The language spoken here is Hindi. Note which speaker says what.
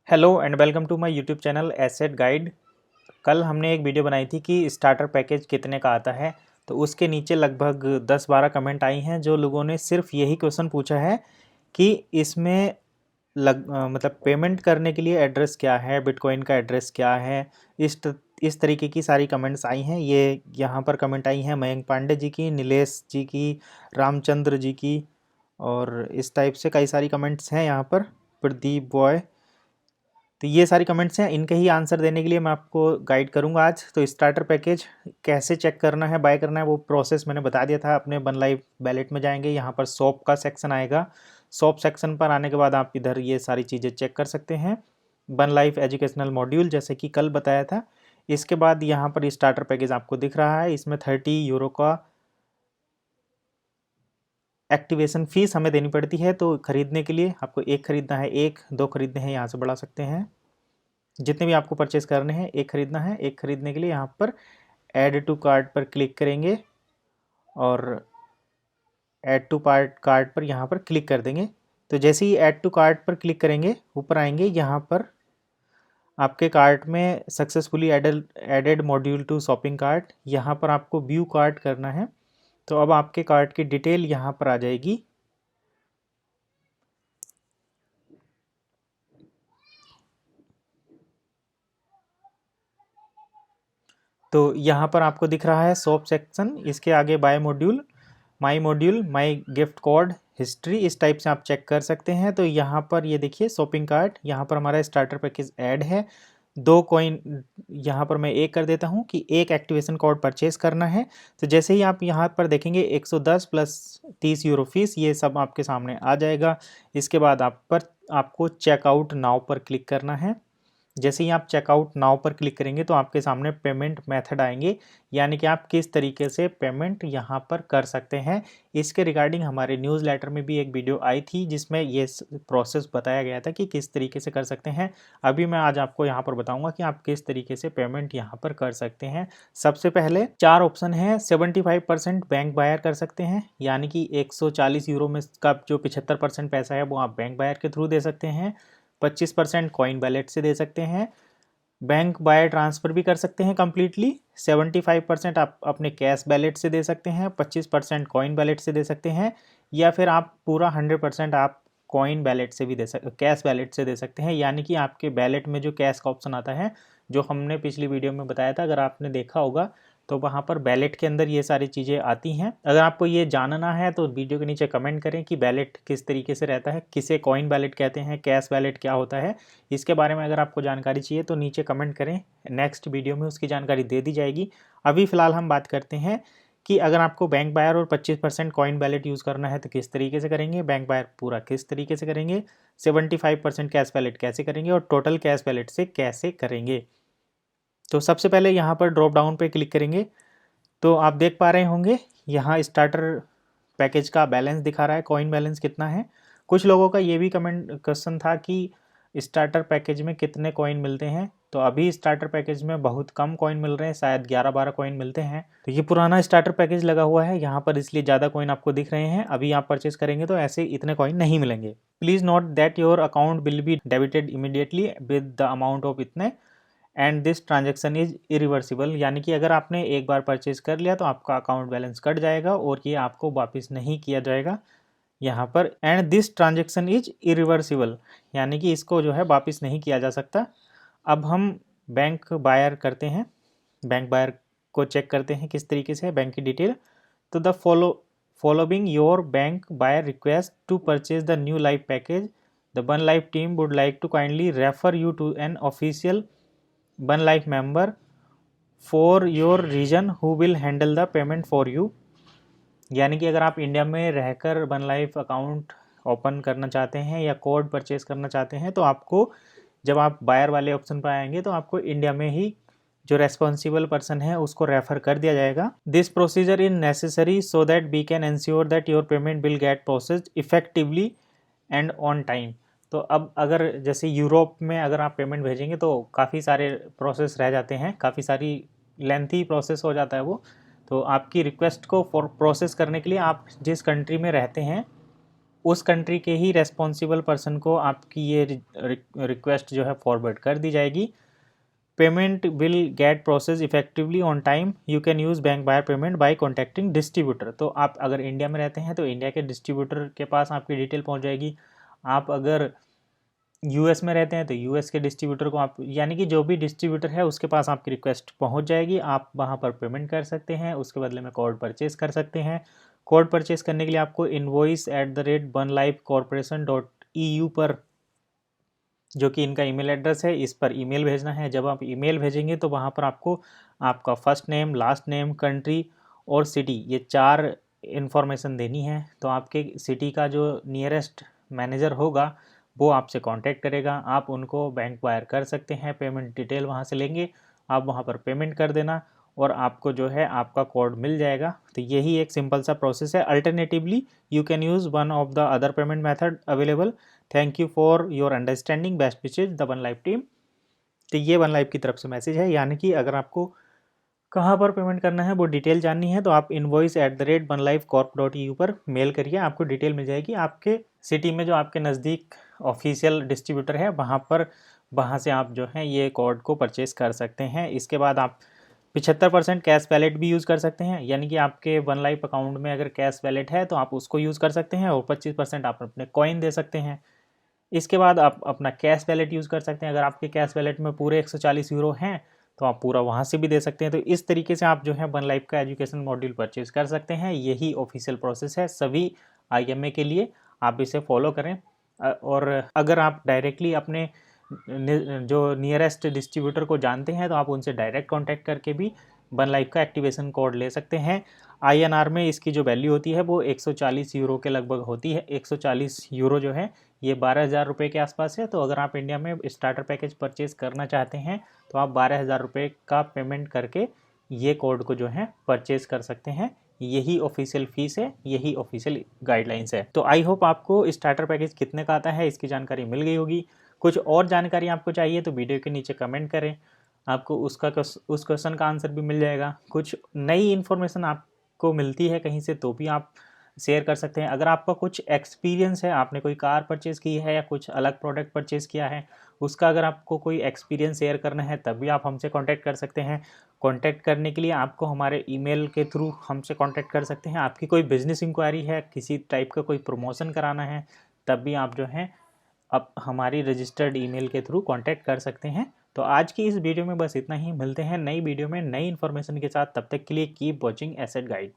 Speaker 1: Hello and welcome to my YouTube channel asset guide. कल हमने एक वीडियो बनाई थी कि स्टार्टर पैकेज कितने का आता है, तो उसके नीचे लगभग 10-12 कमेंट आई हैं जो लोगों ने सिर्फ यही क्वेश्चन पूछा है कि इसमें मतलब पेमेंट करने के लिए एड्रेस क्या है, बिटकॉइन का एड्रेस क्या है। इस तरीके की सारी कमेंट्स आई हैं। ये यहाँ पर कमेंट आई हैं मयंक पांडे जी की, नीलेश जी की, रामचंद्र जी की, और इस टाइप से कई सारी कमेंट्स हैं यहाँ पर, प्रदीप बॉय। तो ये सारी कमेंट्स हैं, इनके ही आंसर देने के लिए मैं आपको गाइड करूंगा आज। तो स्टार्टर पैकेज कैसे चेक करना है, बाय करना है, वो प्रोसेस मैंने बता दिया था। अपने बन लाइव बैलेट में जाएंगे, यहाँ पर शॉप का सेक्शन आएगा। शॉप सेक्शन पर आने के बाद आप इधर ये सारी चीज़ें चेक कर सकते हैं। बन लाइफ एजुकेशनल मॉड्यूल जैसे कि कल बताया था। इसके बाद यहाँ पर स्टार्टर पैकेज आपको दिख रहा है, इसमें 30 यूरो का एक्टिवेशन फीस हमें देनी पड़ती है। तो खरीदने के लिए आपको एक खरीदना है, एक दो खरीदने हैं, यहाँ से बढ़ा सकते हैं। जितने भी आपको परचेस करने हैं, एक खरीदना है। एक खरीदने के लिए यहाँ पर ऐड टू कार्ट पर क्लिक करेंगे और ऐड टू कार्ट पर यहाँ पर क्लिक कर देंगे। तो जैसे ही ऐड टू कार्ट पर क्लिक करेंगे, ऊपर आएंगे, यहाँ पर आपके कार्ट में successfully added module to shopping cart, यहाँ पर आपको व्यू कार्ट करना है। तो अब आपके कार्ट की डिटेल यहाँ पर आ जाएगी। तो यहाँ पर आपको दिख रहा है शॉप सेक्शन, इसके आगे buy module, my gift code, history, इस टाइप से आप चेक कर सकते हैं। तो यहाँ पर ये देखिए शॉपिंग कार्ट, यहाँ पर हमारा स्टार्टर पैकेज ऐड है। 2 कॉइन यहाँ पर मैं एक कर देता हूँ कि एक एक्टिवेशन कोड परचेस करना है। तो जैसे ही आप यहाँ पर देखेंगे 110 प्लस 30 यूरो फीस, ये सब आपके सामने आ जाएगा। इसके बाद आपको चेकआउट नाउ पर क्लिक करना है। जैसे ही आप चेकआउट नाउ पर क्लिक करेंगे तो आपके सामने पेमेंट मेथड आएंगे, यानी कि आप किस तरीके से पेमेंट यहाँ पर कर सकते हैं। इसके रिगार्डिंग हमारे न्यूज़लेटर में भी एक वीडियो आई थी जिसमें ये प्रोसेस बताया गया था कि किस तरीके से कर सकते हैं। अभी मैं आज आपको यहाँ पर बताऊँगा कि आप किस तरीके से पेमेंट यहाँ पर कर सकते हैं। सबसे पहले 4 ऑप्शन है। 75% बैंक बायर कर सकते हैं, यानी कि 140 यूरो में का जो 75% पैसा है वो आप बैंक बायर के थ्रू दे सकते हैं। 25% कॉइन वैलेट से दे सकते हैं। बैंक बाय ट्रांसफ़र भी कर सकते हैं कम्प्लीटली। 75% आप अपने कैश वैलेट से दे सकते हैं, 25% कॉइन वैलेट से दे सकते हैं, या फिर आप पूरा 100% आप कॉइन वैलेट से भी कैश वैलेट से दे सकते हैं। यानी कि आपके वैलेट में जो कैश का ऑप्शन आता है, जो हमने पिछली वीडियो में बताया था, अगर आपने देखा होगा तो वहाँ पर बैलेट के अंदर ये सारी चीज़ें आती हैं। अगर आपको ये जानना है तो वीडियो के नीचे कमेंट करें कि बैलेट किस तरीके से रहता है, किसे कॉइन बैलेट कहते हैं, कैश बैलेट क्या होता है। इसके बारे में अगर आपको जानकारी चाहिए तो नीचे कमेंट करें, नेक्स्ट वीडियो में उसकी जानकारी दे दी जाएगी। अभी फ़िलहाल हम बात करते हैं कि अगर आपको बैंक बायर और 25% कॉइन बैलेट यूज़ करना है तो किस तरीके से करेंगे, बैंक बायर पूरा किस तरीके से करेंगे, 75% कैश बैलेट कैसे करेंगे और टोटल कैश बैलेट से कैसे करेंगे। तो सबसे पहले यहाँ पर ड्रॉप डाउन पे क्लिक करेंगे तो आप देख पा रहे होंगे यहाँ स्टार्टर पैकेज का बैलेंस दिखा रहा है, कॉइन बैलेंस कितना है। कुछ लोगों का ये भी क्वेश्चन था कि स्टार्टर पैकेज में कितने कॉइन मिलते हैं। तो अभी स्टार्टर पैकेज में बहुत कम कॉइन मिल रहे हैं, शायद 11-12 कॉइन मिलते हैं। तो ये पुराना स्टार्टर पैकेज लगा हुआ है यहाँ पर, इसलिए ज़्यादा कॉइन आपको दिख रहे हैं। अभी आप परचेस करेंगे तो ऐसे इतने कॉइन नहीं मिलेंगे। Please note that your account will be debited immediately with the amount of इतने, and this transaction is irreversible, यानी कि अगर आपने एक बार परचेज कर लिया तो आपका अकाउंट बैलेंस कट जाएगा और ये आपको वापस नहीं किया जाएगा यहाँ पर। And this transaction is irreversible, यानी कि इसको जो है वापस नहीं किया जा सकता। अब हम बैंक बायर करते हैं, बैंक बायर को चेक करते हैं किस तरीके से बैंक की डिटेल। तो the following your bank buyer request to purchase the new life package, the one life team would like to kindly refer you to an official one life member for your region who will handle the payment for you. यानी कि अगर आप इंडिया में रहकर वन लाइफ अकाउंट ओपन करना चाहते हैं या कोड परचेस करना चाहते हैं तो आपको, जब आप बायर वाले ऑप्शन पर आएंगे तो आपको इंडिया में ही जो रेस्पॉन्सिबल पर्सन है उसको रेफर कर दिया जाएगा। This procedure is necessary so that we can ensure that your payment will get processed effectively and on time. तो अब अगर जैसे यूरोप में अगर आप पेमेंट भेजेंगे तो काफ़ी सारे प्रोसेस रह जाते हैं, काफ़ी सारी लेंथी प्रोसेस हो जाता है वो। तो आपकी रिक्वेस्ट को प्रोसेस करने के लिए आप जिस कंट्री में रहते हैं उस कंट्री के ही रेस्पॉन्सिबल पर्सन को आपकी ये रिक्वेस्ट जो है फॉरवर्ड कर दी जाएगी। Payment will gate process effectively on time. You can use bank wire payment by contacting distributor. तो आप अगर इंडिया में रहते हैं तो इंडिया के डिस्ट्रीब्यूटर के पास आपकी डिटेल पहुंच जाएगी। आप अगर यूएस में रहते हैं तो यूएस के डिस्ट्रीब्यूटर को आप, यानी कि जो भी डिस्ट्रीब्यूटर है उसके पास आपकी रिक्वेस्ट पहुंच जाएगी। आप वहां पर पेमेंट कर सकते हैं, उसके बदले में कोड परचेज कर सकते हैं। कोड परचेज करने के लिए आपको invoice@bunlifecorporation.eu पर, जो कि इनका ईमेल एड्रेस है, इस पर ईमेल भेजना है। जब आप ईमेल भेजेंगे तो वहाँ पर आपको आपका first name, last name, country और सिटी, ये 4 इन्फॉर्मेशन देनी है। तो आपके सिटी का जो नियरेस्ट मैनेजर होगा वो आपसे कांटेक्ट करेगा। आप उनको बैंक वायर कर सकते हैं, पेमेंट डिटेल वहाँ से लेंगे, आप वहाँ पर पेमेंट कर देना और आपको जो है आपका कोड मिल जाएगा। तो यही एक सिंपल सा प्रोसेस है। Alternatively you can use one of the other payment method available. Thank you for your understanding, best wishes the one life team. तो ये वन लाइफ की तरफ से मैसेज है, यानी कि अगर आपको कहाँ पर पेमेंट करना है वो डिटेल जाननी है तो आप invoice@bunlifecorp.eu पर मेल करिए, आपको डिटेल मिल जाएगी। आपके सिटी में जो आपके नज़दीक ऑफिशियल डिस्ट्रीब्यूटर है वहाँ से आप जो है ये कोड को परचेस कर सकते हैं। इसके बाद आप 75% कैश वैलेट भी यूज़ कर सकते हैं, यानी कि आपके वन लाइफ अकाउंट में अगर कैश वैलेट है तो आप उसको यूज़ कर सकते हैं और 25% आप अपने कॉइन दे सकते हैं। इसके बाद आप अपना कैश वैलेट यूज़ कर सकते हैं। अगर आपके कैश वैलेट में पूरे 140 यूरो हैं तो आप पूरा वहाँ से भी दे सकते हैं। तो इस तरीके से आप जो है वन लाइफ का एजुकेशन मॉड्यूल परचेज कर सकते हैं। यही ऑफिशियल प्रोसेस है सभी IMA के लिए, आप इसे फॉलो करें। और अगर आप डायरेक्टली अपने जो नियरेस्ट डिस्ट्रीब्यूटर को जानते हैं तो आप उनसे डायरेक्ट कांटेक्ट करके भी वन लाइफ का एक्टिवेशन कोड ले सकते हैं। INR में इसकी जो वैल्यू होती है वो 140 यूरो के लगभग होती है। 140 यूरो जो है ये 12,000 रुपये के आसपास है। तो अगर आप इंडिया में स्टार्टर पैकेज परचेज करना चाहते हैं तो आप 12,000 रुपये का पेमेंट करके ये कोड को जो है परचेज कर सकते हैं। यही ऑफिशियल फीस है, यही ऑफिशियल गाइडलाइंस है। तो आई होप आपको स्टार्टर पैकेज कितने का आता है इसकी जानकारी मिल गई होगी। कुछ और जानकारी आपको चाहिए तो वीडियो के नीचे कमेंट करें, आपको उस क्वेश्चन का आंसर भी मिल जाएगा। कुछ नई इन्फॉर्मेशन आपको मिलती है कहीं से तो भी आप शेयर कर सकते हैं। अगर आपका कुछ एक्सपीरियंस है, आपने कोई कार परचेज़ की है या कुछ अलग प्रोडक्ट परचेज़ किया है, उसका अगर आपको कोई एक्सपीरियंस शेयर करना है तब भी आप हमसे कांटेक्ट कर सकते हैं। कांटेक्ट करने के लिए आपको हमारे ईमेल के थ्रू हमसे कांटेक्ट कर सकते हैं। आपकी कोई बिजनेस इंक्वायरी है, किसी टाइप का कोई प्रमोशन कराना है, तब भी आप जो है अब हमारी रजिस्टर्ड ईमेल के थ्रू कांटेक्ट कर सकते हैं। तो आज की इस वीडियो में बस इतना ही। मिलते हैं नई वीडियो में नई इन्फॉर्मेशन के साथ। तब तक के लिए कीप वॉचिंग एसेट गाइड।